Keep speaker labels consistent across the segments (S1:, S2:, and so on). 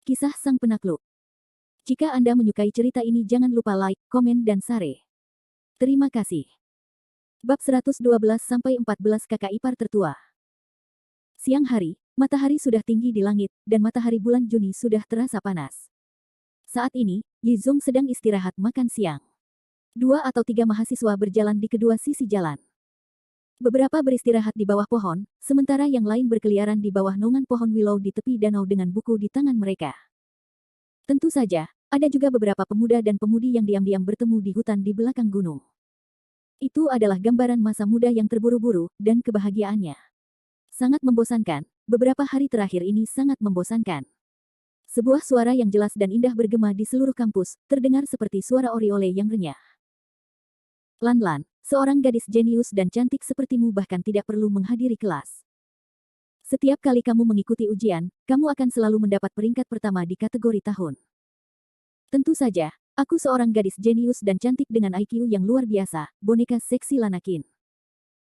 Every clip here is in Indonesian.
S1: Kisah Sang Penakluk. Jika Anda menyukai cerita ini jangan lupa like, komen dan share. Terima kasih. Bab 112-14 Kakak Ipar Tertua. Siang hari, matahari sudah tinggi di langit, dan matahari bulan Juni sudah terasa panas. Saat ini, Yizong sedang istirahat makan siang. 2 atau 3 mahasiswa berjalan di kedua sisi jalan. Beberapa beristirahat di bawah pohon, sementara yang lain berkeliaran di bawah naungan pohon willow di tepi danau dengan buku di tangan mereka. Tentu saja, ada juga beberapa pemuda dan pemudi yang diam-diam bertemu di hutan di belakang gunung. Itu adalah gambaran masa muda yang terburu-buru dan kebahagiaannya. Sangat membosankan, beberapa hari terakhir ini sangat membosankan. Sebuah suara yang jelas dan indah bergema di seluruh kampus, terdengar seperti suara oriole yang renyah. Lan, seorang gadis jenius dan cantik sepertimu bahkan tidak perlu menghadiri kelas. Setiap kali kamu mengikuti ujian, kamu akan selalu mendapat peringkat pertama di kategori tahun. Tentu saja, aku seorang gadis jenius dan cantik dengan IQ yang luar biasa, boneka seksi Lanakin.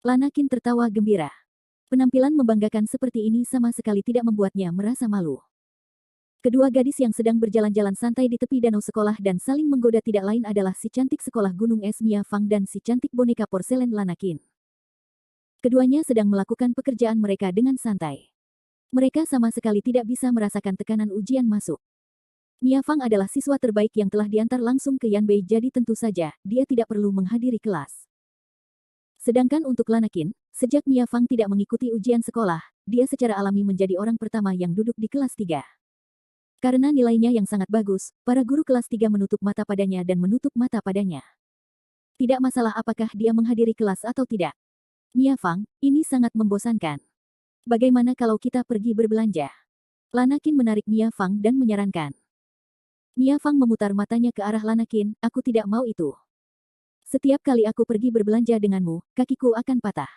S1: Lanakin tertawa gembira. Penampilan membanggakan seperti ini sama sekali tidak membuatnya merasa malu. Kedua gadis yang sedang berjalan-jalan santai di tepi danau sekolah dan saling menggoda tidak lain adalah si cantik sekolah gunung es Mia Fang dan si cantik boneka porselen Lanakin. Keduanya sedang melakukan pekerjaan mereka dengan santai. Mereka sama sekali tidak bisa merasakan tekanan ujian masuk. Mia Fang adalah siswa terbaik yang telah diantar langsung ke Yanbei, jadi tentu saja, dia tidak perlu menghadiri kelas. Sedangkan untuk Lanakin, sejak Mia Fang tidak mengikuti ujian sekolah, dia secara alami menjadi orang pertama yang duduk di kelas 3. Karena nilainya yang sangat bagus, para guru kelas 3 menutup mata padanya dan menutup mata padanya. Tidak masalah apakah dia menghadiri kelas atau tidak. Mia Fang, ini sangat membosankan. Bagaimana kalau kita pergi berbelanja? Lanakin menarik Mia Fang dan menyarankan. Mia Fang memutar matanya ke arah Lanakin, aku tidak mau itu. Setiap kali aku pergi berbelanja denganmu, kakiku akan patah.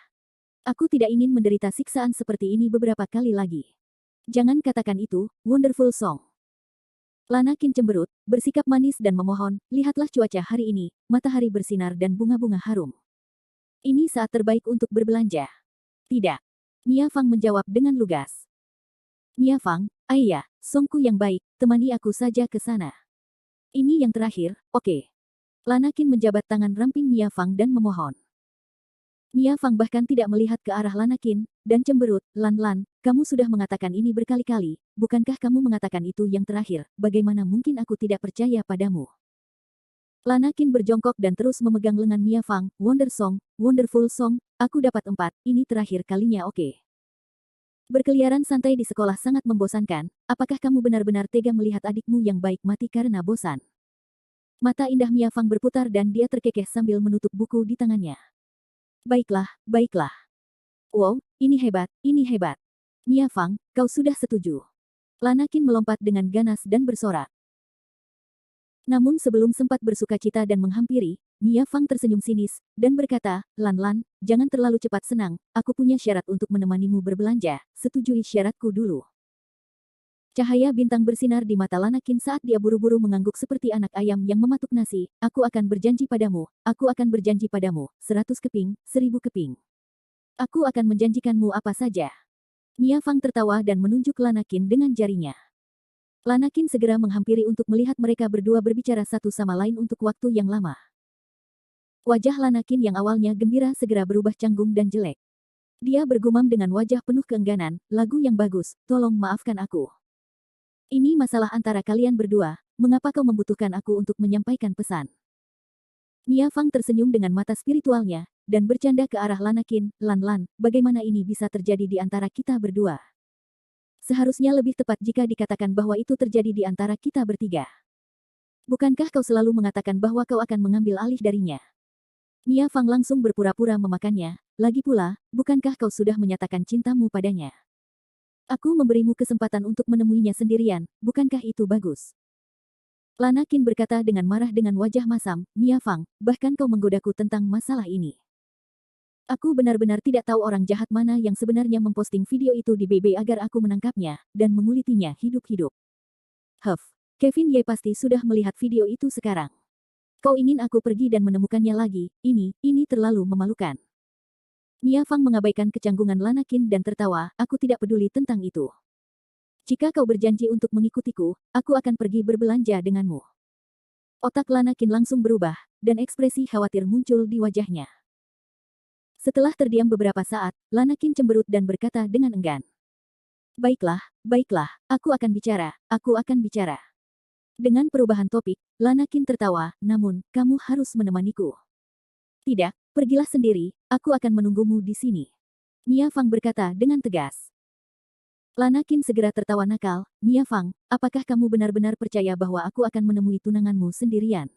S1: Aku tidak ingin menderita siksaan seperti ini beberapa kali lagi. Jangan katakan itu, Wonderful Song. Lanakin cemberut, bersikap manis dan memohon, lihatlah cuaca hari ini, matahari bersinar dan bunga-bunga harum. Ini saat terbaik untuk berbelanja. Tidak. Mia Fang menjawab dengan lugas. Mia Fang, ayah, Songku yang baik, temani aku saja ke sana. Ini yang terakhir, oke. Lanakin menjabat tangan ramping Mia Fang dan memohon. Mia Fang bahkan tidak melihat ke arah Lanakin, dan cemberut, Lan, kamu sudah mengatakan ini berkali-kali, bukankah kamu mengatakan itu yang terakhir, bagaimana mungkin aku tidak percaya padamu? Lanakin berjongkok dan terus memegang lengan Mia Fang, Wonderful Song, aku dapat 4, ini terakhir kalinya oke. Berkeliaran santai di sekolah sangat membosankan, apakah kamu benar-benar tega melihat adikmu yang baik mati karena bosan? Mata indah Mia Fang berputar dan dia terkekeh sambil menutup buku di tangannya. Baiklah. Wow, ini hebat. Mia Fang, kau sudah setuju. Lanakin melompat dengan ganas dan bersorak. Namun sebelum sempat bersukacita dan menghampiri, Mia Fang tersenyum sinis, dan berkata, Lan, jangan terlalu cepat senang, aku punya syarat untuk menemanimu berbelanja, setujui syaratku dulu. Cahaya bintang bersinar di mata Lanakin saat dia buru-buru mengangguk seperti anak ayam yang mematuk nasi, aku akan berjanji padamu, 100 keping, 1000 keping. Aku akan menjanjikanmu apa saja. Mia Fang tertawa dan menunjuk Lanakin dengan jarinya. Lanakin segera menghampiri untuk melihat mereka berdua berbicara satu sama lain untuk waktu yang lama. Wajah Lanakin yang awalnya gembira segera berubah canggung dan jelek. Dia bergumam dengan wajah penuh keengganan, lagu yang bagus, tolong maafkan aku. Ini masalah antara kalian berdua, mengapa kau membutuhkan aku untuk menyampaikan pesan? Mia Fang tersenyum dengan mata spiritualnya, dan bercanda ke arah Lanakin, Lan, bagaimana ini bisa terjadi di antara kita berdua? Seharusnya lebih tepat jika dikatakan bahwa itu terjadi di antara kita bertiga. Bukankah kau selalu mengatakan bahwa kau akan mengambil alih darinya? Mia Fang langsung berpura-pura memakannya, lagi pula, bukankah kau sudah menyatakan cintamu padanya? Aku memberimu kesempatan untuk menemuinya sendirian, bukankah itu bagus? Lanakin berkata dengan marah dengan wajah masam, Mia Fang, bahkan kau menggodaku tentang masalah ini. Aku benar-benar tidak tahu orang jahat mana yang sebenarnya memposting video itu di BB agar aku menangkapnya, dan mengulitinya hidup-hidup. Kevin Ye pasti sudah melihat video itu sekarang. Kau ingin aku pergi dan menemukannya lagi, ini terlalu memalukan. Mia Fang mengabaikan kecanggungan Lanakin dan tertawa, aku tidak peduli tentang itu. Jika kau berjanji untuk mengikutiku, aku akan pergi berbelanja denganmu. Otak Lana Qin langsung berubah, dan ekspresi khawatir muncul di wajahnya. Setelah terdiam beberapa saat, Lana Qin cemberut dan berkata dengan enggan. Baiklah, baiklah, aku akan bicara, aku akan bicara. Dengan perubahan topik, Lana Qin tertawa, namun, kamu harus menemaniku. Tidak, pergilah sendiri, aku akan menunggumu di sini. Mia Fang berkata dengan tegas. Lana Qin segera tertawa nakal, Mia Fang, apakah kamu benar-benar percaya bahwa aku akan menemui tunanganmu sendirian?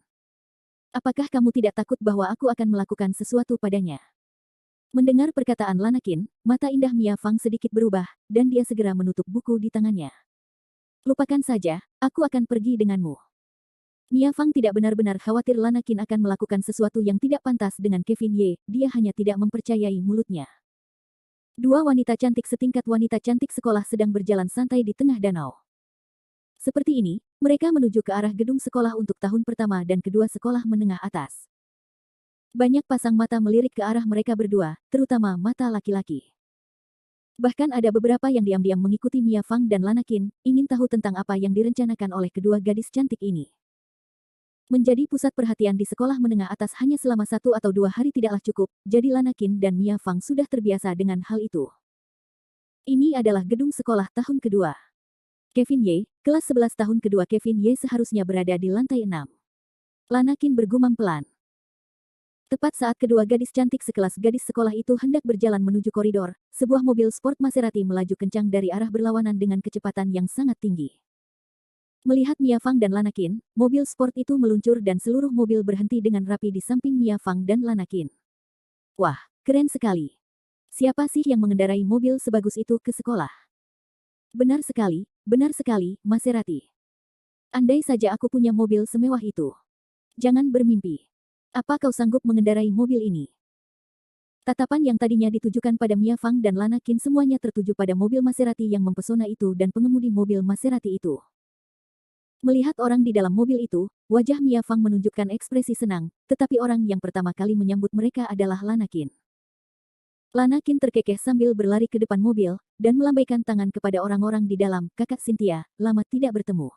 S1: Apakah kamu tidak takut bahwa aku akan melakukan sesuatu padanya? Mendengar perkataan Lana Qin, mata indah Mia Fang sedikit berubah, dan dia segera menutup buku di tangannya. Lupakan saja, aku akan pergi denganmu. Mia Fang tidak benar-benar khawatir Lana Qin akan melakukan sesuatu yang tidak pantas dengan Kevin Ye, dia hanya tidak mempercayai mulutnya. Dua wanita cantik setingkat wanita cantik sekolah sedang berjalan santai di tengah danau. Seperti ini, mereka menuju ke arah gedung sekolah untuk tahun pertama dan kedua sekolah menengah atas. Banyak pasang mata melirik ke arah mereka berdua, terutama mata laki-laki. Bahkan ada beberapa yang diam-diam mengikuti Mia Fang dan Lana Qin, ingin tahu tentang apa yang direncanakan oleh kedua gadis cantik ini. Menjadi pusat perhatian di sekolah menengah atas hanya selama 1 atau 2 hari tidaklah cukup, jadi Lana Qin dan Mia Fang sudah terbiasa dengan hal itu. Ini adalah gedung sekolah tahun kedua. Kevin Ye, kelas 11 tahun kedua Kevin Ye seharusnya berada di lantai 6. Lana Qin bergumam pelan. Tepat saat kedua gadis cantik sekelas gadis sekolah itu hendak berjalan menuju koridor, sebuah mobil sport Maserati melaju kencang dari arah berlawanan dengan kecepatan yang sangat tinggi. Melihat Mia Fang dan Lana Qin, mobil sport itu meluncur dan seluruh mobil berhenti dengan rapi di samping Mia Fang dan Lana Qin. Wah, keren sekali. Siapa sih yang mengendarai mobil sebagus itu ke sekolah? Benar sekali, Maserati. Andai saja aku punya mobil semewah itu. Jangan bermimpi. Apa kau sanggup mengendarai mobil ini? Tatapan yang tadinya ditujukan pada Mia Fang dan Lana Qin semuanya tertuju pada mobil Maserati yang mempesona itu dan pengemudi mobil Maserati itu. Melihat orang di dalam mobil itu, wajah Mia Fang menunjukkan ekspresi senang, tetapi orang yang pertama kali menyambut mereka adalah Lana Qin. Lana Qin terkekeh sambil berlari ke depan mobil, dan melambaikan tangan kepada orang-orang di dalam, Kakak Cynthia, lama tidak bertemu.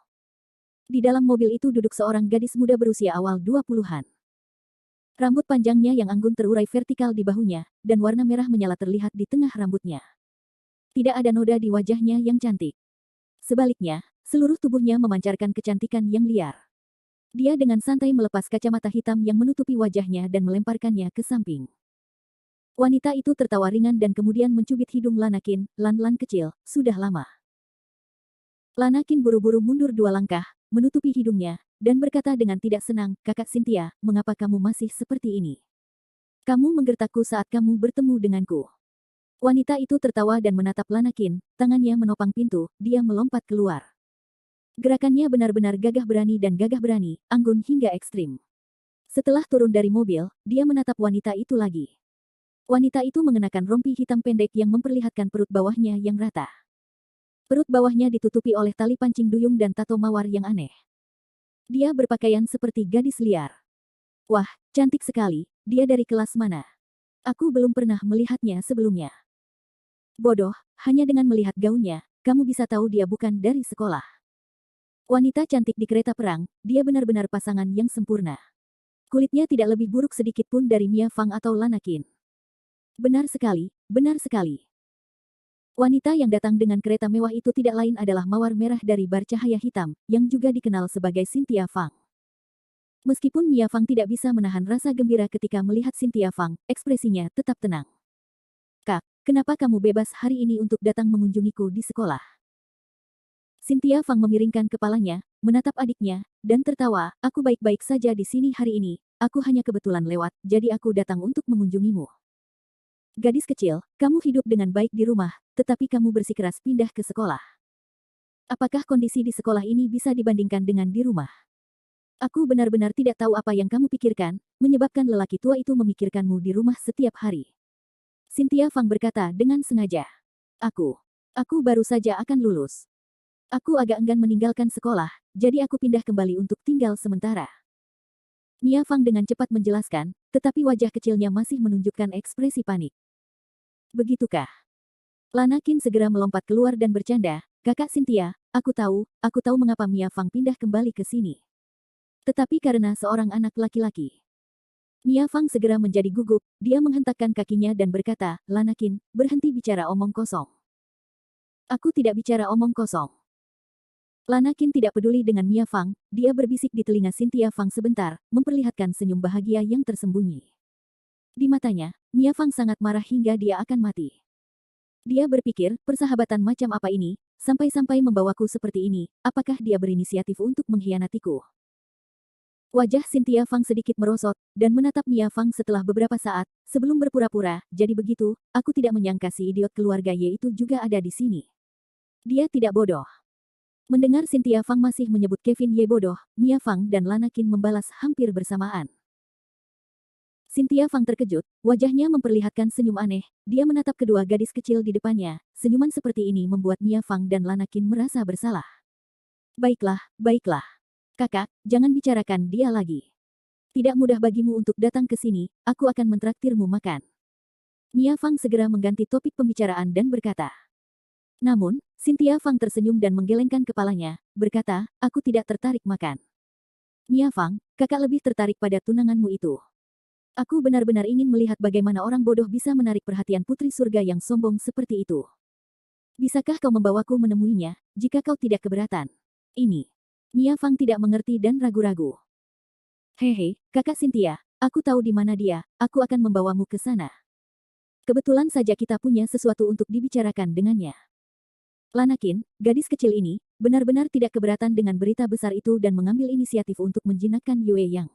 S1: Di dalam mobil itu duduk seorang gadis muda berusia awal 20-an. Rambut panjangnya yang anggun terurai vertikal di bahunya, dan warna merah menyala terlihat di tengah rambutnya. Tidak ada noda di wajahnya yang cantik. Sebaliknya, seluruh tubuhnya memancarkan kecantikan yang liar. Dia dengan santai melepas kacamata hitam yang menutupi wajahnya dan melemparkannya ke samping. Wanita itu tertawa ringan dan kemudian mencubit hidung Lana Qin, Lan kecil, sudah lama. Lana Qin buru-buru mundur 2 langkah, menutupi hidungnya, dan berkata dengan tidak senang, Kakak Cynthia, mengapa kamu masih seperti ini? Kamu menggertakku saat kamu bertemu denganku. Wanita itu tertawa dan menatap Lana Qin, tangannya menopang pintu, dia melompat keluar. Gerakannya benar-benar gagah berani, anggun hingga ekstrim. Setelah turun dari mobil, dia menatap wanita itu lagi. Wanita itu mengenakan rompi hitam pendek yang memperlihatkan perut bawahnya yang rata. Perut bawahnya ditutupi oleh tali pancing duyung dan tato mawar yang aneh. Dia berpakaian seperti gadis liar. Wah, cantik sekali, dia dari kelas mana? Aku belum pernah melihatnya sebelumnya. Bodoh, hanya dengan melihat gaunnya, kamu bisa tahu dia bukan dari sekolah. Wanita cantik di kereta perang, dia benar-benar pasangan yang sempurna. Kulitnya tidak lebih buruk sedikit pun dari Mia Fang atau Lana Qin. Benar sekali, benar sekali. Wanita yang datang dengan kereta mewah itu tidak lain adalah mawar merah dari bar cahaya hitam, yang juga dikenal sebagai Cynthia Fang. Meskipun Mia Fang tidak bisa menahan rasa gembira ketika melihat Cynthia Fang, ekspresinya tetap tenang. Kak, kenapa kamu bebas hari ini untuk datang mengunjungiku di sekolah? Cynthia Fang memiringkan kepalanya, menatap adiknya, dan tertawa, aku baik-baik saja di sini hari ini, aku hanya kebetulan lewat, jadi aku datang untuk mengunjungimu. Gadis kecil, kamu hidup dengan baik di rumah, tetapi kamu bersikeras pindah ke sekolah. Apakah kondisi di sekolah ini bisa dibandingkan dengan di rumah? Aku benar-benar tidak tahu apa yang kamu pikirkan, menyebabkan lelaki tua itu memikirkanmu di rumah setiap hari. Cynthia Fang berkata dengan sengaja. Aku baru saja akan lulus. Aku agak enggan meninggalkan sekolah, jadi aku pindah kembali untuk tinggal sementara. Mia Fang dengan cepat menjelaskan, tetapi wajah kecilnya masih menunjukkan ekspresi panik. Begitukah? Lana Qin segera melompat keluar dan bercanda, Kakak Cynthia, aku tahu mengapa Mia Fang pindah kembali ke sini. Tetapi karena seorang anak laki-laki. Mia Fang segera menjadi gugup, dia menghentakkan kakinya dan berkata, Lanakin, berhenti bicara omong kosong. Aku tidak bicara omong kosong. Lanakin tidak peduli dengan Mia Fang, dia berbisik di telinga Cynthia Fang sebentar, memperlihatkan senyum bahagia yang tersembunyi. Di matanya, Mia Fang sangat marah hingga dia akan mati. Dia berpikir, persahabatan macam apa ini, sampai-sampai membawaku seperti ini, apakah dia berinisiatif untuk mengkhianatiku? Wajah Cynthia Fang sedikit merosot, dan menatap Mia Fang setelah beberapa saat, sebelum berpura-pura, jadi begitu, aku tidak menyangka si idiot keluarga Ye itu juga ada di sini. Dia tidak bodoh. Mendengar Cynthia Fang masih menyebut Kevin Ye bodoh, Mia Fang dan Lanakin membalas hampir bersamaan. Cynthia Fang terkejut, wajahnya memperlihatkan senyum aneh, dia menatap kedua gadis kecil di depannya, senyuman seperti ini membuat Mia Fang dan Lanakin merasa bersalah. Baiklah, baiklah. Kakak, jangan bicarakan dia lagi. Tidak mudah bagimu untuk datang ke sini, aku akan mentraktirmu makan. Mia Fang segera mengganti topik pembicaraan dan berkata. Namun, Cynthia Fang tersenyum dan menggelengkan kepalanya, berkata, aku tidak tertarik makan. Mia Fang, kakak lebih tertarik pada tunanganmu itu. Aku benar-benar ingin melihat bagaimana orang bodoh bisa menarik perhatian putri surga yang sombong seperti itu. Bisakah kau membawaku menemuinya, jika kau tidak keberatan? Ini. Mia Fang tidak mengerti dan ragu-ragu. Hehe, kakak Cynthia, aku tahu di mana dia, aku akan membawamu ke sana. Kebetulan saja kita punya sesuatu untuk dibicarakan dengannya. Lanakin, gadis kecil ini, benar-benar tidak keberatan dengan berita besar itu dan mengambil inisiatif untuk menjinakkan Yue Yang.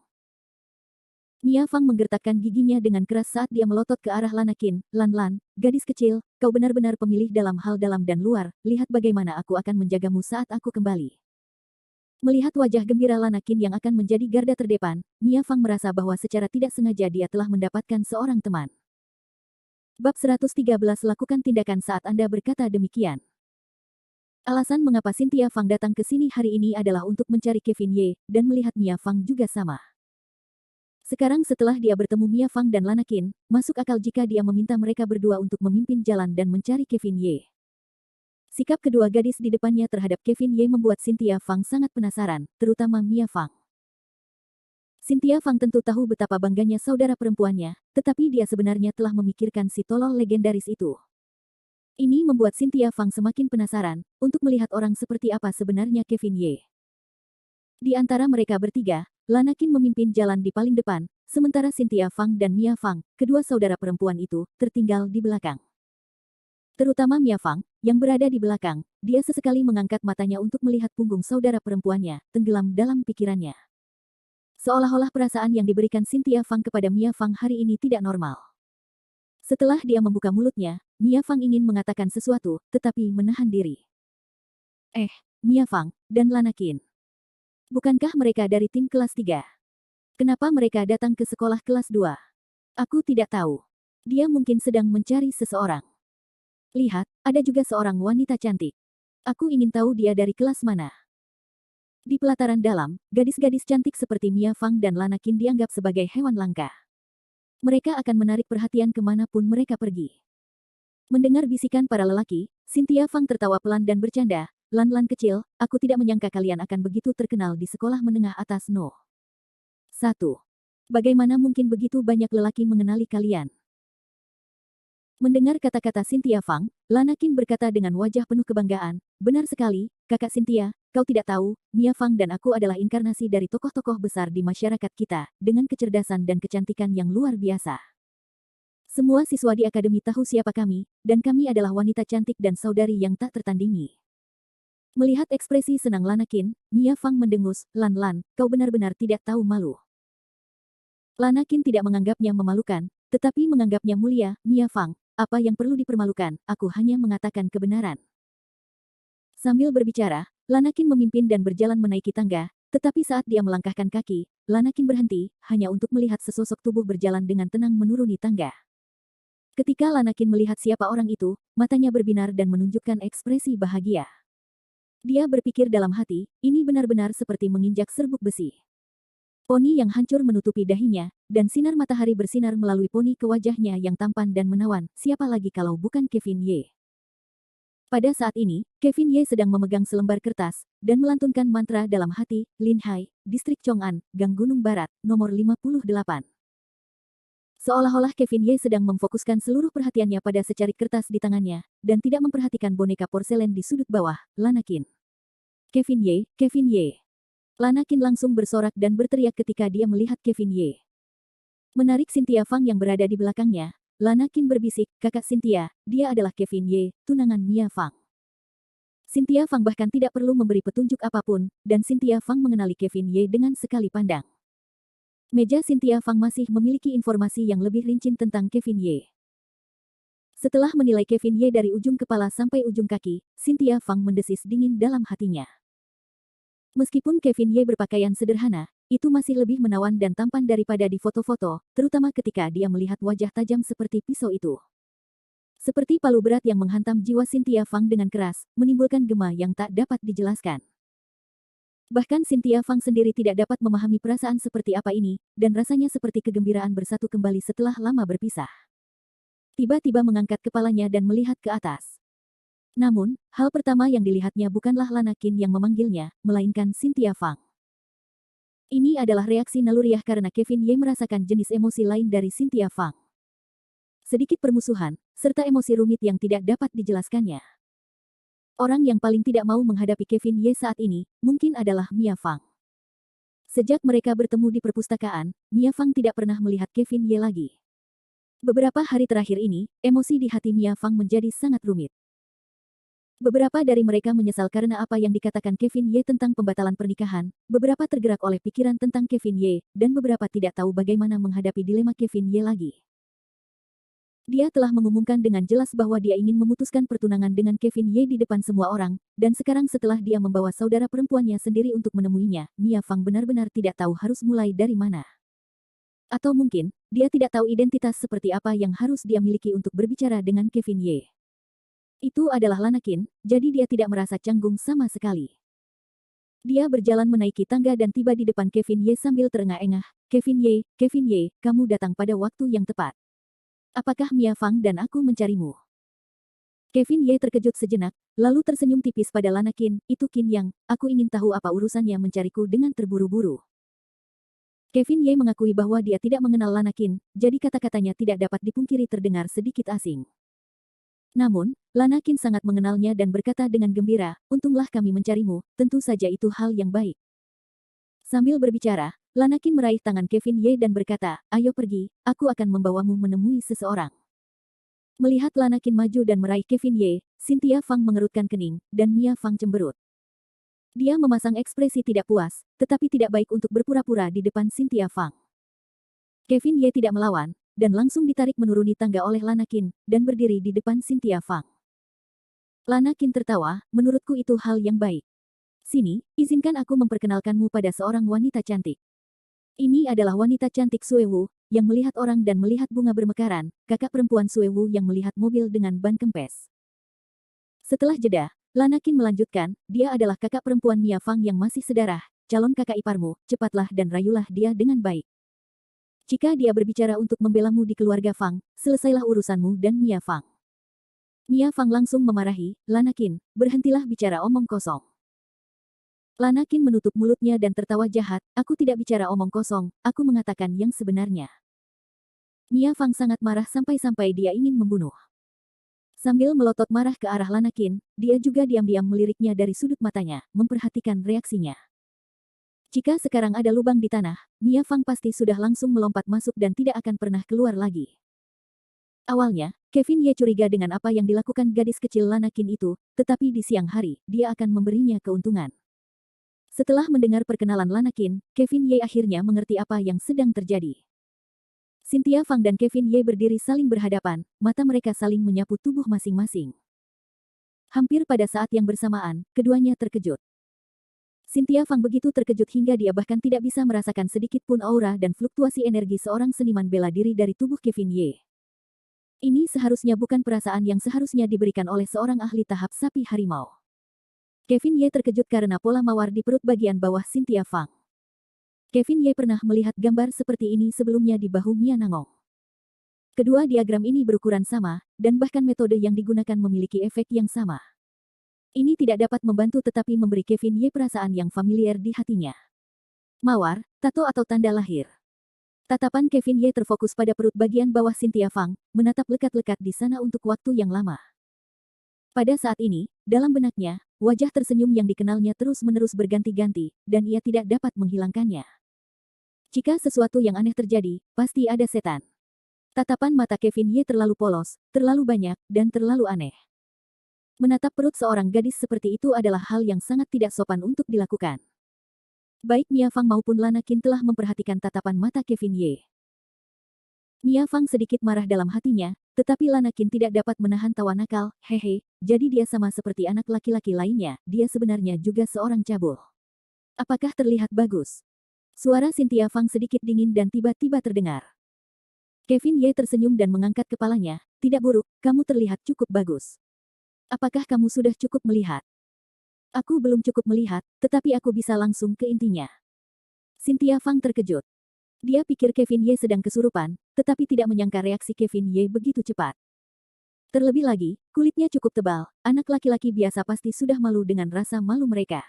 S1: Mia Fang menggertakkan giginya dengan keras saat dia melotot ke arah Lanakin, Lan, gadis kecil, kau benar-benar pemilih dalam hal dalam dan luar, lihat bagaimana aku akan menjagamu saat aku kembali. Melihat wajah gembira Lanakin yang akan menjadi garda terdepan, Mia Fang merasa bahwa secara tidak sengaja dia telah mendapatkan seorang teman. Bab 113 lakukan tindakan saat Anda berkata demikian. Alasan mengapa Cynthia Fang datang ke sini hari ini adalah untuk mencari Kevin Ye, dan melihat Mia Fang juga sama. Sekarang setelah dia bertemu Mia Fang dan Lanakin, masuk akal jika dia meminta mereka berdua untuk memimpin jalan dan mencari Kevin Ye. Sikap kedua gadis di depannya terhadap Kevin Ye membuat Cynthia Fang sangat penasaran, terutama Mia Fang. Cynthia Fang tentu tahu betapa bangganya saudara perempuannya, tetapi dia sebenarnya telah memikirkan si tolol legendaris itu. Ini membuat Cynthia Fang semakin penasaran, untuk melihat orang seperti apa sebenarnya Kevin Ye. Di antara mereka bertiga, Lanakin memimpin jalan di paling depan, sementara Cynthia Fang dan Mia Fang, kedua saudara perempuan itu, tertinggal di belakang. Terutama Mia Fang, yang berada di belakang, dia sesekali mengangkat matanya untuk melihat punggung saudara perempuannya, tenggelam dalam pikirannya. Seolah-olah perasaan yang diberikan Cynthia Fang kepada Mia Fang hari ini tidak normal. Setelah dia membuka mulutnya, Mia Fang ingin mengatakan sesuatu, tetapi menahan diri. Mia Fang, dan Lanakin. Bukankah mereka dari tim kelas 3? Kenapa mereka datang ke sekolah kelas 2? Aku tidak tahu. Dia mungkin sedang mencari seseorang. Lihat, ada juga seorang wanita cantik. Aku ingin tahu dia dari kelas mana. Di pelataran dalam, gadis-gadis cantik seperti Mia Fang dan Lanakin dianggap sebagai hewan langka. Mereka akan menarik perhatian kemanapun mereka pergi. Mendengar bisikan para lelaki, Cynthia Fang tertawa pelan dan bercanda, Lan kecil, aku tidak menyangka kalian akan begitu terkenal di sekolah menengah atas No. 1. Bagaimana mungkin begitu banyak lelaki mengenali kalian? Mendengar kata-kata Cynthia Fang, Lanakin berkata dengan wajah penuh kebanggaan, benar sekali, kakak Cynthia, kau tidak tahu, Mia Fang dan aku adalah inkarnasi dari tokoh-tokoh besar di masyarakat kita, dengan kecerdasan dan kecantikan yang luar biasa. Semua siswa di akademi tahu siapa kami, dan kami adalah wanita cantik dan saudari yang tak tertandingi. Melihat ekspresi senang Lanakin, Mia Fang mendengus, Lan, kau benar-benar tidak tahu malu. Lanakin tidak menganggapnya memalukan, tetapi menganggapnya mulia, Mia Fang. Apa yang perlu dipermalukan, aku hanya mengatakan kebenaran. Sambil berbicara, Lanakin memimpin dan berjalan menaiki tangga, tetapi saat dia melangkahkan kaki, Lanakin berhenti, hanya untuk melihat sesosok tubuh berjalan dengan tenang menuruni tangga. Ketika Lanakin melihat siapa orang itu, matanya berbinar dan menunjukkan ekspresi bahagia. Dia berpikir dalam hati, ini benar-benar seperti menginjak serbuk besi. Poni yang hancur menutupi dahinya, dan sinar matahari bersinar melalui poni ke wajahnya yang tampan dan menawan, siapa lagi kalau bukan Kevin Ye. Pada saat ini, Kevin Ye sedang memegang selembar kertas dan melantunkan mantra dalam hati. Linhai, Distrik Chong'an, Gang Gunung Barat, nomor 58. Seolah-olah Kevin Ye sedang memfokuskan seluruh perhatiannya pada secarik kertas di tangannya, dan tidak memperhatikan boneka porselen di sudut bawah, Lanakin. Kevin Ye, Kevin Ye. Lanakin langsung bersorak dan berteriak ketika dia melihat Kevin Ye. Menarik Cynthia Fang yang berada di belakangnya, Lanakin berbisik, "Kakak Cynthia, dia adalah Kevin Ye, tunangan Mia Fang." Cynthia Fang bahkan tidak perlu memberi petunjuk apapun, dan Cynthia Fang mengenali Kevin Ye dengan sekali pandang. Meja Cynthia Fang masih memiliki informasi yang lebih rinci tentang Kevin Ye. Setelah menilai Kevin Ye dari ujung kepala sampai ujung kaki, Cynthia Fang mendesis dingin dalam hatinya. Meskipun Kevin Ye berpakaian sederhana, itu masih lebih menawan dan tampan daripada di foto-foto, terutama ketika dia melihat wajah tajam seperti pisau itu. Seperti palu berat yang menghantam jiwa Cynthia Fang dengan keras, menimbulkan gema yang tak dapat dijelaskan. Bahkan Cynthia Fang sendiri tidak dapat memahami perasaan seperti apa ini, dan rasanya seperti kegembiraan bersatu kembali setelah lama berpisah. Tiba-tiba mengangkat kepalanya dan melihat ke atas. Namun, hal pertama yang dilihatnya bukanlah Lanakin yang memanggilnya, melainkan Cynthia Fang. Ini adalah reaksi naluriah karena Kevin Ye merasakan jenis emosi lain dari Cynthia Fang. Sedikit permusuhan, serta emosi rumit yang tidak dapat dijelaskannya. Orang yang paling tidak mau menghadapi Kevin Ye saat ini, mungkin adalah Mia Fang. Sejak mereka bertemu di perpustakaan, Mia Fang tidak pernah melihat Kevin Ye lagi. Beberapa hari terakhir ini, emosi di hati Mia Fang menjadi sangat rumit. Beberapa dari mereka menyesal karena apa yang dikatakan Kevin Ye tentang pembatalan pernikahan, beberapa tergerak oleh pikiran tentang Kevin Ye, dan beberapa tidak tahu bagaimana menghadapi dilema Kevin Ye lagi. Dia telah mengumumkan dengan jelas bahwa dia ingin memutuskan pertunangan dengan Kevin Ye di depan semua orang, dan sekarang setelah dia membawa saudara perempuannya sendiri untuk menemuinya, Mia Fang benar-benar tidak tahu harus mulai dari mana. Atau mungkin, dia tidak tahu identitas seperti apa yang harus dia miliki untuk berbicara dengan Kevin Ye. Itu adalah Lanakin, jadi dia tidak merasa canggung sama sekali. Dia berjalan menaiki tangga dan tiba di depan Kevin Ye sambil terengah-engah. Kevin Ye, kamu datang pada waktu yang tepat. Apakah Mia Fang dan aku mencarimu?" Kevin Ye terkejut sejenak, lalu tersenyum tipis pada Lanakin. "Itu Qin Yang, aku ingin tahu apa urusannya mencariku dengan terburu-buru." Kevin Ye mengakui bahwa dia tidak mengenal Lanakin, jadi kata-katanya tidak dapat dipungkiri terdengar sedikit asing. Namun, Lanakin sangat mengenalnya dan berkata dengan gembira, "Untunglah kami mencarimu, tentu saja itu hal yang baik." Sambil berbicara, Lanakin meraih tangan Kevin Ye dan berkata, "Ayo pergi, aku akan membawamu menemui seseorang." Melihat Lanakin maju dan meraih Kevin Ye, Cynthia Fang mengerutkan kening, dan Mia Fang cemberut. Dia memasang ekspresi tidak puas, tetapi tidak baik untuk berpura-pura di depan Cynthia Fang. Kevin Ye tidak melawan, dan langsung ditarik menuruni tangga oleh Lanakin, dan berdiri di depan Cynthia Fang. Lanakin tertawa, "Menurutku itu hal yang baik. Sini, izinkan aku memperkenalkanmu pada seorang wanita cantik. Ini adalah wanita cantik Suewu, yang melihat orang dan melihat bunga bermekaran, kakak perempuan Suewu yang melihat mobil dengan ban kempes." Setelah jeda, Lanakin melanjutkan, "Dia adalah kakak perempuan Mia Fang yang masih sedarah, calon kakak iparmu, cepatlah dan rayulah dia dengan baik. Jika dia berbicara untuk membelamu di keluarga Fang, selesailah urusanmu dan Mia Fang." Mia Fang langsung memarahi, "Lanakin, berhentilah bicara omong kosong." Lanakin menutup mulutnya dan tertawa jahat, "Aku tidak bicara omong kosong, aku mengatakan yang sebenarnya." Mia Fang sangat marah sampai-sampai dia ingin membunuh. Sambil melotot marah ke arah Lanakin, dia juga diam-diam meliriknya dari sudut matanya, memperhatikan reaksinya. Jika sekarang ada lubang di tanah, Mia Fang pasti sudah langsung melompat masuk dan tidak akan pernah keluar lagi. Awalnya, Kevin Ye curiga dengan apa yang dilakukan gadis kecil Lanakin itu, tetapi di siang hari, dia akan memberinya keuntungan. Setelah mendengar perkenalan Lanakin, Kevin Ye akhirnya mengerti apa yang sedang terjadi. Cynthia Fang dan Kevin Ye berdiri saling berhadapan, mata mereka saling menyapu tubuh masing-masing. Hampir pada saat yang bersamaan, keduanya terkejut. Cynthia Fang begitu terkejut hingga dia bahkan tidak bisa merasakan sedikit pun aura dan fluktuasi energi seorang seniman bela diri dari tubuh Kevin Ye. Ini seharusnya bukan perasaan yang seharusnya diberikan oleh seorang ahli tahap sapi harimau. Kevin Ye terkejut karena pola mawar di perut bagian bawah Cynthia Fang. Kevin Ye pernah melihat gambar seperti ini sebelumnya di bahu Mia Nangong. Kedua diagram ini berukuran sama, dan bahkan metode yang digunakan memiliki efek yang sama. Ini tidak dapat membantu tetapi memberi Kevin Ye perasaan yang familiar di hatinya. Mawar, tato atau tanda lahir. Tatapan Kevin Ye terfokus pada perut bagian bawah Cynthia Fang, menatap lekat-lekat di sana untuk waktu yang lama. Pada saat ini, dalam benaknya, wajah tersenyum yang dikenalnya terus-menerus berganti-ganti, dan ia tidak dapat menghilangkannya. Jika sesuatu yang aneh terjadi, pasti ada setan. Tatapan mata Kevin Ye terlalu polos, terlalu banyak, dan terlalu aneh. Menatap perut seorang gadis seperti itu adalah hal yang sangat tidak sopan untuk dilakukan. Baik Mia Fang maupun Lana Qin telah memperhatikan tatapan mata Kevin Ye. Mia Fang sedikit marah dalam hatinya, tetapi Lana Qin tidak dapat menahan tawa nakal, hehe, jadi dia sama seperti anak laki-laki lainnya, dia sebenarnya juga seorang cabul. Apakah terlihat bagus? Suara Cynthia Fang sedikit dingin dan tiba-tiba terdengar. Kevin Ye tersenyum dan mengangkat kepalanya, tidak buruk, kamu terlihat cukup bagus. Apakah kamu sudah cukup melihat? Aku belum cukup melihat, tetapi aku bisa langsung ke intinya. Cynthia Fang terkejut. Dia pikir Kevin Ye sedang kesurupan, tetapi tidak menyangka reaksi Kevin Ye begitu cepat. Terlebih lagi, kulitnya cukup tebal, anak laki-laki biasa pasti sudah malu dengan rasa malu mereka.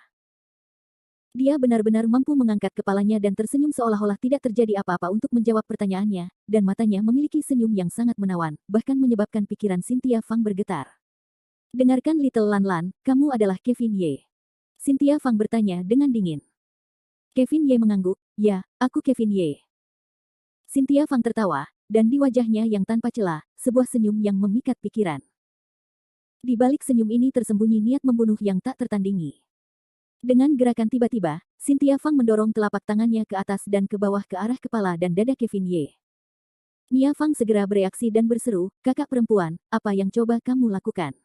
S1: Dia benar-benar mampu mengangkat kepalanya dan tersenyum seolah-olah tidak terjadi apa-apa untuk menjawab pertanyaannya, dan matanya memiliki senyum yang sangat menawan, bahkan menyebabkan pikiran Cynthia Fang bergetar. Dengarkan Little Lan Lan, kamu adalah Kevin Ye. Cynthia Fang bertanya dengan dingin. Kevin Ye mengangguk, ya, aku Kevin Ye. Cynthia Fang tertawa, dan di wajahnya yang tanpa celah, sebuah senyum yang memikat pikiran. Di balik senyum ini tersembunyi niat membunuh yang tak tertandingi. Dengan gerakan tiba-tiba, Cynthia Fang mendorong telapak tangannya ke atas dan ke bawah ke arah kepala dan dada Kevin Ye. Mia Fang segera bereaksi dan berseru, kakak perempuan, apa yang coba kamu lakukan?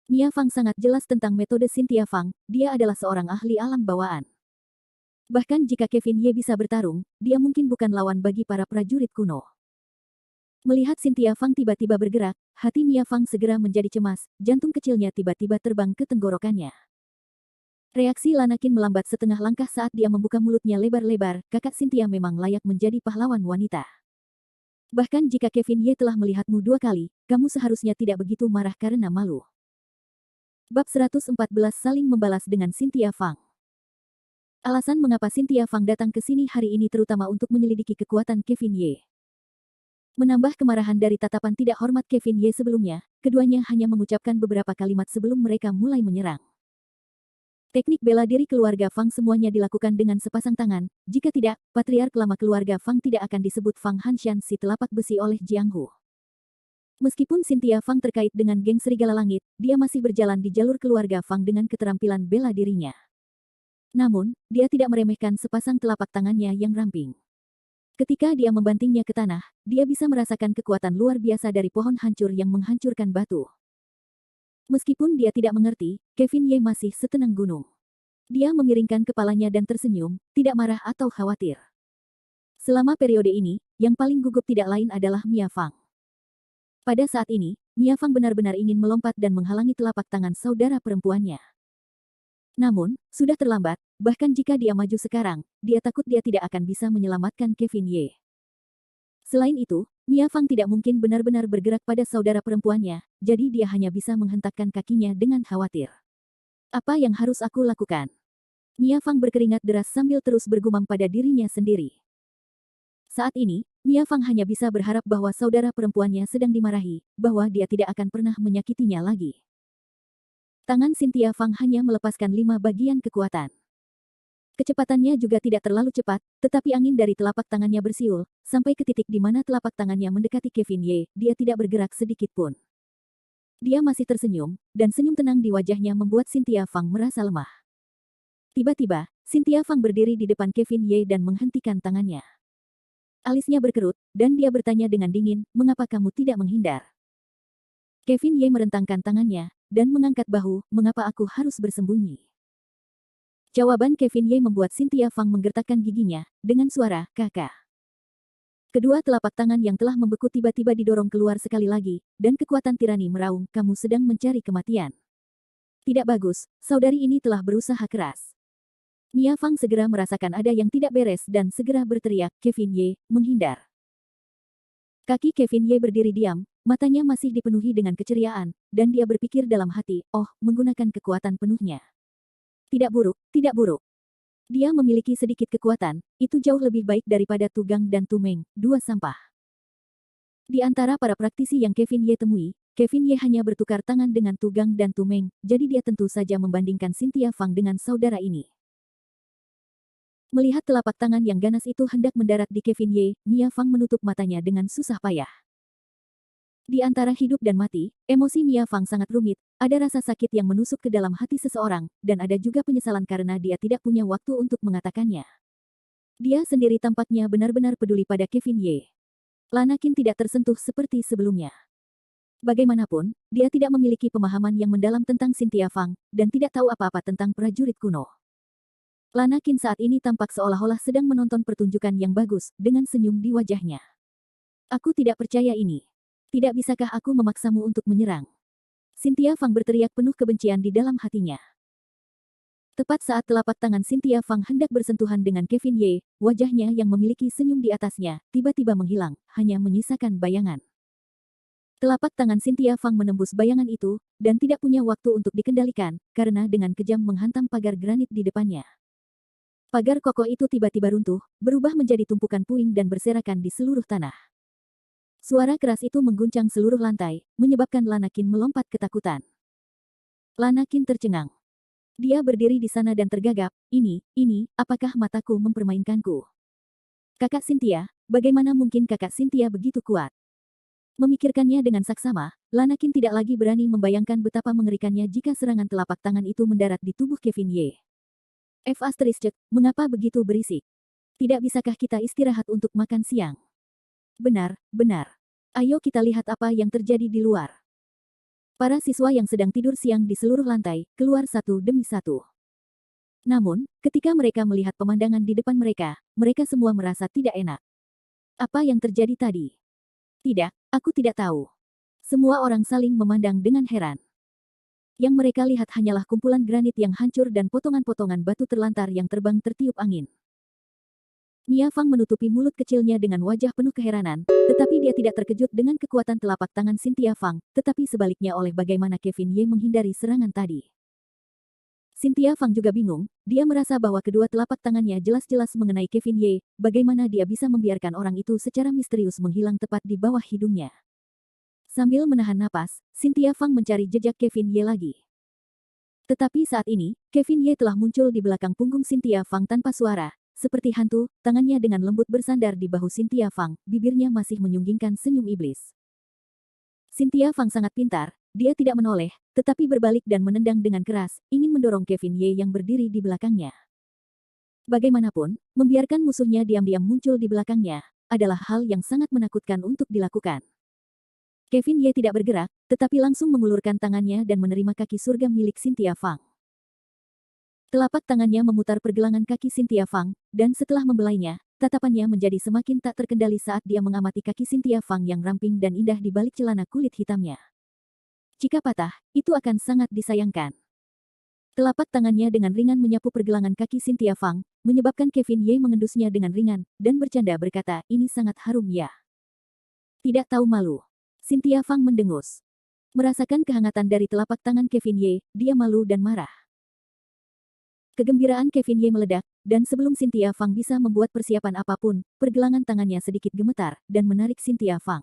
S1: Mia Fang sangat jelas tentang metode Cynthia Fang, dia adalah seorang ahli alam bawaan. Bahkan jika Kevin Ye bisa bertarung, dia mungkin bukan lawan bagi para prajurit kuno. Melihat Cynthia Fang tiba-tiba bergerak, hati Mia Fang segera menjadi cemas, jantung kecilnya tiba-tiba terbang ke tenggorokannya. Reaksi Lana Qin melambat setengah langkah saat dia membuka mulutnya lebar-lebar, kakak Cynthia memang layak menjadi pahlawan wanita. Bahkan jika Kevin Ye telah melihatmu 2 kali, kamu seharusnya tidak begitu marah karena malu. Bab 114 saling membalas dengan Cynthia Fang. Alasan mengapa Cynthia Fang datang ke sini hari ini terutama untuk menyelidiki kekuatan Kevin Ye. Menambah kemarahan dari tatapan tidak hormat Kevin Ye sebelumnya, keduanya hanya mengucapkan beberapa kalimat sebelum mereka mulai menyerang. Teknik bela diri keluarga Fang semuanya dilakukan dengan sepasang tangan, jika tidak, patriark lama keluarga Fang tidak akan disebut Fang Hanshan si telapak besi oleh Jiang Hu. Meskipun Cynthia Fang terkait dengan geng Serigala Langit, dia masih berjalan di jalur keluarga Fang dengan keterampilan bela dirinya. Namun, dia tidak meremehkan sepasang telapak tangannya yang ramping. Ketika dia membantingnya ke tanah, dia bisa merasakan kekuatan luar biasa dari pohon hancur yang menghancurkan batu. Meskipun dia tidak mengerti, Kevin Ye masih setenang gunung. Dia memiringkan kepalanya dan tersenyum, tidak marah atau khawatir. Selama periode ini, yang paling gugup tidak lain adalah Mia Fang. Pada saat ini, Mia Fang benar-benar ingin melompat dan menghalangi telapak tangan saudara perempuannya. Namun, sudah terlambat, bahkan jika dia maju sekarang, dia takut dia tidak akan bisa menyelamatkan Kevin Ye. Selain itu, Mia Fang tidak mungkin benar-benar bergerak pada saudara perempuannya, jadi dia hanya bisa menghentakkan kakinya dengan khawatir. Apa yang harus aku lakukan? Mia Fang berkeringat deras sambil terus bergumam pada dirinya sendiri. Saat ini, Mia Fang hanya bisa berharap bahwa saudara perempuannya sedang dimarahi, bahwa dia tidak akan pernah menyakitinya lagi. Tangan Cynthia Fang hanya melepaskan 5 bagian kekuatan. Kecepatannya juga tidak terlalu cepat, tetapi angin dari telapak tangannya bersiul, sampai ke titik di mana telapak tangannya mendekati Kevin Ye, dia tidak bergerak sedikit pun. Dia masih tersenyum, dan senyum tenang di wajahnya membuat Cynthia Fang merasa lemah. Tiba-tiba, Cynthia Fang berdiri di depan Kevin Ye dan menghentikan tangannya. Alisnya berkerut, dan dia bertanya dengan dingin, mengapa kamu tidak menghindar? Kevin Ye merentangkan tangannya, dan mengangkat bahu, mengapa aku harus bersembunyi? Jawaban Kevin Ye membuat Cynthia Fang menggertakkan giginya, dengan suara, kakak. Kedua telapak tangan yang telah membeku tiba-tiba didorong keluar sekali lagi, dan kekuatan tirani meraung, kamu sedang mencari kematian. Tidak bagus, saudari ini telah berusaha keras. Mia Fang segera merasakan ada yang tidak beres dan segera berteriak, Kevin Ye, menghindar. Kaki Kevin Ye berdiri diam, Matanya masih dipenuhi dengan keceriaan, dan dia berpikir dalam hati, oh, menggunakan kekuatan penuhnya. Tidak buruk, tidak buruk. Dia memiliki sedikit kekuatan, itu jauh lebih baik daripada Tu Gang dan Tu Meng, dua sampah. Di antara para praktisi yang Kevin Ye temui, Kevin Ye hanya bertukar tangan dengan Tu Gang dan Tu Meng, jadi dia tentu saja membandingkan Cynthia Fang dengan saudara ini. Melihat telapak tangan yang ganas itu hendak mendarat di Kevin Ye, Mia Fang menutup matanya dengan susah payah. Di antara hidup dan mati, emosi Mia Fang sangat rumit, ada rasa sakit yang menusuk ke dalam hati seseorang, dan ada juga penyesalan karena dia tidak punya waktu untuk mengatakannya. Dia sendiri tampaknya benar-benar peduli pada Kevin Ye. Lana Qin tidak tersentuh seperti sebelumnya. Bagaimanapun, dia tidak memiliki pemahaman yang mendalam tentang Cynthia Fang, dan tidak tahu apa-apa tentang prajurit kuno. Lana Qin saat ini tampak seolah-olah sedang menonton pertunjukan yang bagus, dengan senyum di wajahnya. Aku tidak percaya ini. Tidak bisakah aku memaksamu untuk menyerang? Cynthia Fang berteriak penuh kebencian di dalam hatinya. Tepat saat telapak tangan Cynthia Fang hendak bersentuhan dengan Kevin Ye, wajahnya yang memiliki senyum di atasnya, tiba-tiba menghilang, hanya menyisakan bayangan. Telapak tangan Cynthia Fang menembus bayangan itu, dan tidak punya waktu untuk dikendalikan, karena dengan kejam menghantam pagar granit di depannya. Pagar kokoh itu tiba-tiba runtuh, berubah menjadi tumpukan puing dan berserakan di seluruh tanah. Suara keras itu mengguncang seluruh lantai, menyebabkan Lana Qin melompat ketakutan. Lana Qin tercengang. Dia berdiri di sana dan tergagap, ini, apakah mataku mempermainkanku? Kakak Cynthia, bagaimana mungkin kakak Cynthia begitu kuat? Memikirkannya dengan saksama, Lana Qin tidak lagi berani membayangkan betapa mengerikannya jika serangan telapak tangan itu mendarat di tubuh Kevin Ye. Mengapa begitu berisik? Tidak bisakah kita istirahat untuk makan siang? Benar, benar. Ayo kita lihat apa yang terjadi di luar. Para siswa yang sedang tidur siang di seluruh lantai, keluar satu demi satu. Namun, ketika mereka melihat pemandangan di depan mereka semua merasa tidak enak. Apa yang terjadi tadi? Tidak, aku tidak tahu. Semua orang saling memandang dengan heran. Yang mereka lihat hanyalah kumpulan granit yang hancur dan potongan-potongan batu terlantar yang terbang tertiup angin. Mia Fang menutupi mulut kecilnya dengan wajah penuh keheranan, tetapi dia tidak terkejut dengan kekuatan telapak tangan Cynthia Fang, tetapi sebaliknya oleh bagaimana Kevin Ye menghindari serangan tadi. Cynthia Fang juga bingung, dia merasa bahwa kedua telapak tangannya jelas-jelas mengenai Kevin Ye, bagaimana dia bisa membiarkan orang itu secara misterius menghilang tepat di bawah hidungnya. Sambil menahan napas, Cynthia Fang mencari jejak Kevin Ye lagi. Tetapi saat ini, Kevin Ye telah muncul di belakang punggung Cynthia Fang tanpa suara, seperti hantu, tangannya dengan lembut bersandar di bahu Cynthia Fang, bibirnya masih menyunggingkan senyum iblis. Cynthia Fang sangat pintar, dia tidak menoleh, tetapi berbalik dan menendang dengan keras, ingin mendorong Kevin Ye yang berdiri di belakangnya. Bagaimanapun, membiarkan musuhnya diam-diam muncul di belakangnya, adalah hal yang sangat menakutkan untuk dilakukan. Kevin Ye tidak bergerak, tetapi langsung mengulurkan tangannya dan menerima kaki surga milik Cynthia Fang. Telapak tangannya memutar pergelangan kaki Cynthia Fang, dan setelah membelainya, tatapannya menjadi semakin tak terkendali saat dia mengamati kaki Cynthia Fang yang ramping dan indah di balik celana kulit hitamnya. Jika patah, itu akan sangat disayangkan. Telapak tangannya dengan ringan menyapu pergelangan kaki Cynthia Fang, menyebabkan Kevin Ye mengendusnya dengan ringan, dan bercanda berkata, ini sangat harum ya. Tidak tahu malu. Cynthia Fang mendengus. Merasakan kehangatan dari telapak tangan Kevin Ye, dia malu dan marah. Kegembiraan Kevin Ye meledak, dan sebelum Cynthia Fang bisa membuat persiapan apapun, pergelangan tangannya sedikit gemetar, dan menarik Cynthia Fang.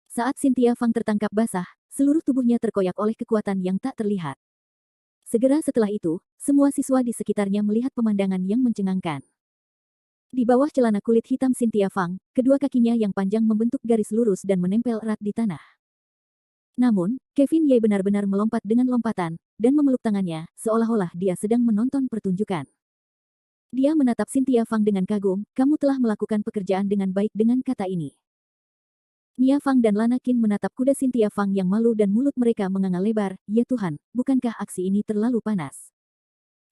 S1: Saat Cynthia Fang tertangkap basah, seluruh tubuhnya terkoyak oleh kekuatan yang tak terlihat. Segera setelah itu, semua siswa di sekitarnya melihat pemandangan yang mencengangkan. Di bawah celana kulit hitam Cynthia Fang, kedua kakinya yang panjang membentuk garis lurus dan menempel erat di tanah. Namun, Kevin Ye benar-benar melompat dengan lompatan, dan memeluk tangannya, seolah-olah dia sedang menonton pertunjukan. Dia menatap Cynthia Fang dengan kagum, kamu telah melakukan pekerjaan dengan baik dengan kata ini. Mia Fang dan Lana Qin menatap kuda Cynthia Fang yang malu dan mulut mereka menganga lebar, ya Tuhan, bukankah aksi ini terlalu panas?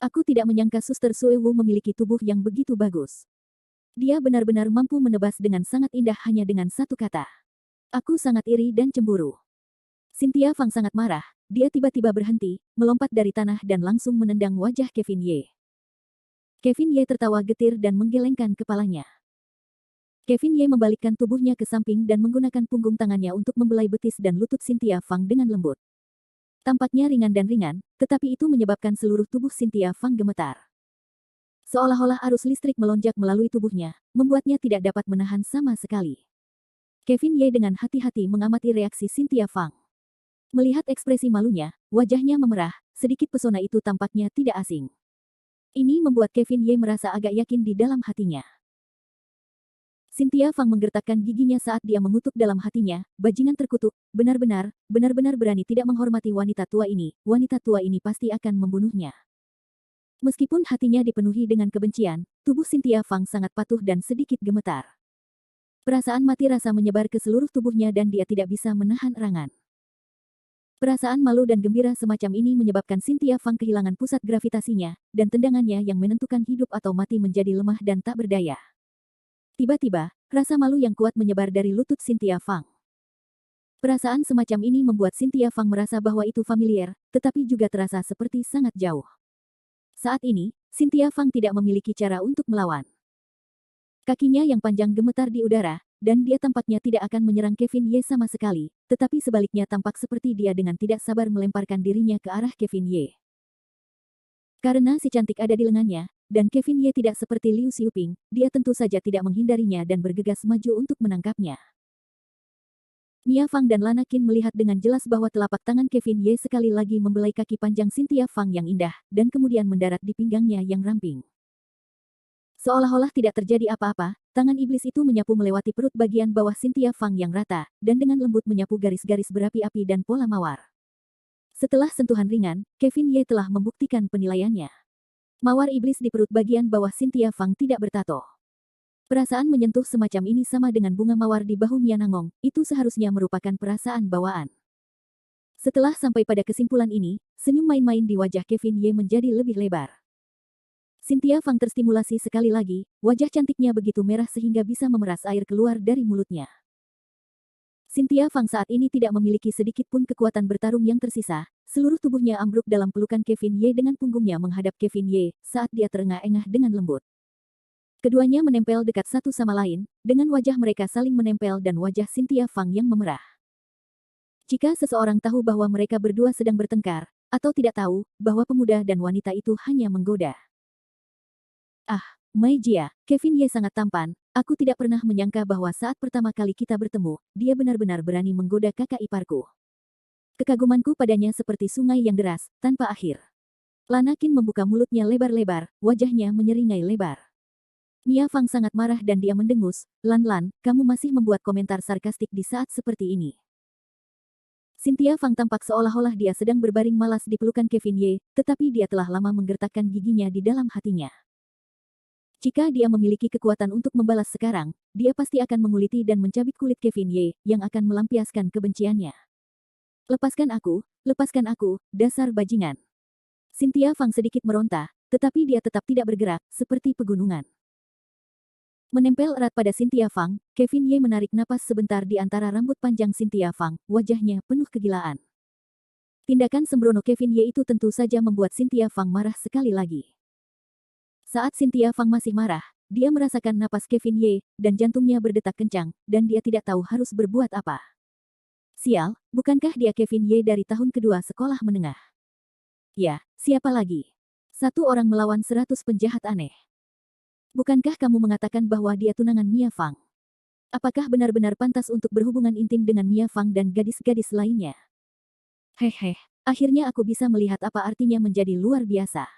S1: Aku tidak menyangka Suster Sue Wu memiliki tubuh yang begitu bagus. Dia benar-benar mampu menebas dengan sangat indah hanya dengan satu kata. Aku sangat iri dan cemburu. Cynthia Fang sangat marah, dia tiba-tiba berhenti, melompat dari tanah dan langsung menendang wajah Kevin Ye. Kevin Ye tertawa getir dan menggelengkan kepalanya. Kevin Ye membalikkan tubuhnya ke samping dan menggunakan punggung tangannya untuk membelai betis dan lutut Cynthia Fang dengan lembut. Tampaknya ringan dan ringan, tetapi itu menyebabkan seluruh tubuh Cynthia Fang gemetar. Seolah-olah arus listrik melonjak melalui tubuhnya, membuatnya tidak dapat menahan sama sekali. Kevin Ye dengan hati-hati mengamati reaksi Cynthia Fang. Melihat ekspresi malunya, wajahnya memerah, sedikit pesona itu tampaknya tidak asing. Ini membuat Kevin Ye merasa agak yakin di dalam hatinya. Cynthia Fang menggertakkan giginya saat dia mengutuk dalam hatinya, bajingan terkutuk, benar-benar berani tidak menghormati wanita tua ini pasti akan membunuhnya. Meskipun hatinya dipenuhi dengan kebencian, tubuh Cynthia Fang sangat patuh dan sedikit gemetar. Perasaan mati rasa menyebar ke seluruh tubuhnya dan dia tidak bisa menahan erangan. Perasaan malu dan gembira semacam ini menyebabkan Cynthia Fang kehilangan pusat gravitasinya, dan tendangannya yang menentukan hidup atau mati menjadi lemah dan tak berdaya. Tiba-tiba, rasa malu yang kuat menyebar dari lutut Cynthia Fang. Perasaan semacam ini membuat Cynthia Fang merasa bahwa itu familiar, tetapi juga terasa seperti sangat jauh. Saat ini, Cynthia Fang tidak memiliki cara untuk melawan. Kakinya yang panjang gemetar di udara, dan dia tampaknya tidak akan menyerang Kevin Ye sama sekali, tetapi sebaliknya tampak seperti dia dengan tidak sabar melemparkan dirinya ke arah Kevin Ye. Karena si cantik ada di lengannya, dan Kevin Ye tidak seperti Liu Xiuping, dia tentu saja tidak menghindarinya dan bergegas maju untuk menangkapnya. Mia Fang dan Lana Qin melihat dengan jelas bahwa telapak tangan Kevin Ye sekali lagi membelai kaki panjang Cynthia Fang yang indah, dan kemudian mendarat di pinggangnya yang ramping. Seolah-olah tidak terjadi apa-apa, tangan iblis itu menyapu melewati perut bagian bawah Cynthia Fang yang rata, dan dengan lembut menyapu garis-garis berapi-api dan pola mawar. Setelah sentuhan ringan, Kevin Ye telah membuktikan penilaiannya. Mawar iblis di perut bagian bawah Cynthia Fang tidak bertato. Perasaan menyentuh semacam ini sama dengan bunga mawar di bahu Mia Nangong, itu seharusnya merupakan perasaan bawaan. Setelah sampai pada kesimpulan ini, senyum main-main di wajah Kevin Ye menjadi lebih lebar. Cynthia Fang terstimulasi sekali lagi, wajah cantiknya begitu merah sehingga bisa memeras air keluar dari mulutnya. Cynthia Fang saat ini tidak memiliki sedikit pun kekuatan bertarung yang tersisa, seluruh tubuhnya ambruk dalam pelukan Kevin Ye dengan punggungnya menghadap Kevin Ye, saat dia terengah-engah dengan lembut. Keduanya menempel dekat satu sama lain, dengan wajah mereka saling menempel dan wajah Cynthia Fang yang memerah. Jika seseorang tahu bahwa mereka berdua sedang bertengkar, atau tidak tahu, bahwa pemuda dan wanita itu hanya menggoda. Ah, Mei Jia, Kevin Ye sangat tampan, aku tidak pernah menyangka bahwa saat pertama kali kita bertemu, dia benar-benar berani menggoda kakak iparku. Kekagumanku padanya seperti sungai yang deras, tanpa akhir. Lana Qin membuka mulutnya lebar-lebar, wajahnya menyeringai lebar. Mia Fang sangat marah dan dia mendengus, "Lan, kamu masih membuat komentar sarkastik di saat seperti ini." Cynthia Fang tampak seolah-olah dia sedang berbaring malas di pelukan Kevin Ye, tetapi dia telah lama menggertakkan giginya di dalam hatinya. Jika dia memiliki kekuatan untuk membalas sekarang, dia pasti akan menguliti dan mencabik kulit Kevin Ye, yang akan melampiaskan kebenciannya. Lepaskan aku, dasar bajingan. Cynthia Fang sedikit meronta, tetapi dia tetap tidak bergerak, seperti pegunungan. Menempel erat pada Cynthia Fang, Kevin Ye menarik napas sebentar di antara rambut panjang Cynthia Fang, wajahnya penuh kegilaan. Tindakan sembrono Kevin Ye itu tentu saja membuat Cynthia Fang marah sekali lagi. Saat Cynthia Fang masih marah, dia merasakan napas Kevin Ye, dan jantungnya berdetak kencang, dan dia tidak tahu harus berbuat apa. Sial, bukankah dia Kevin Ye dari tahun kedua sekolah menengah? Ya, siapa lagi? Satu orang melawan 100 penjahat aneh. Bukankah kamu mengatakan bahwa dia tunangan Mia Fang? Apakah benar-benar pantas untuk berhubungan intim dengan Mia Fang dan gadis-gadis lainnya? Hehe, akhirnya aku bisa melihat apa artinya menjadi luar biasa.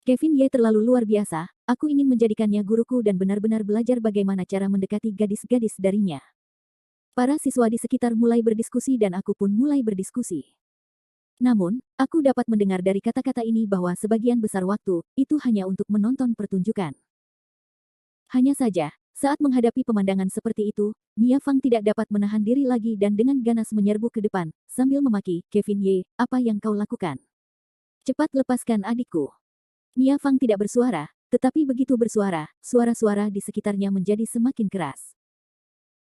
S1: Kevin Ye terlalu luar biasa, aku ingin menjadikannya guruku dan benar-benar belajar bagaimana cara mendekati gadis-gadis darinya. Para siswa di sekitar mulai berdiskusi dan aku pun mulai berdiskusi. Namun, aku dapat mendengar dari kata-kata ini bahwa sebagian besar waktu, itu hanya untuk menonton pertunjukan. Hanya saja, saat menghadapi pemandangan seperti itu, Mia Fang tidak dapat menahan diri lagi dan dengan ganas menyerbu ke depan, sambil memaki, "Kevin Ye, apa yang kau lakukan? Cepat lepaskan adikku." Mia Fang tidak bersuara, tetapi begitu bersuara, suara-suara di sekitarnya menjadi semakin keras.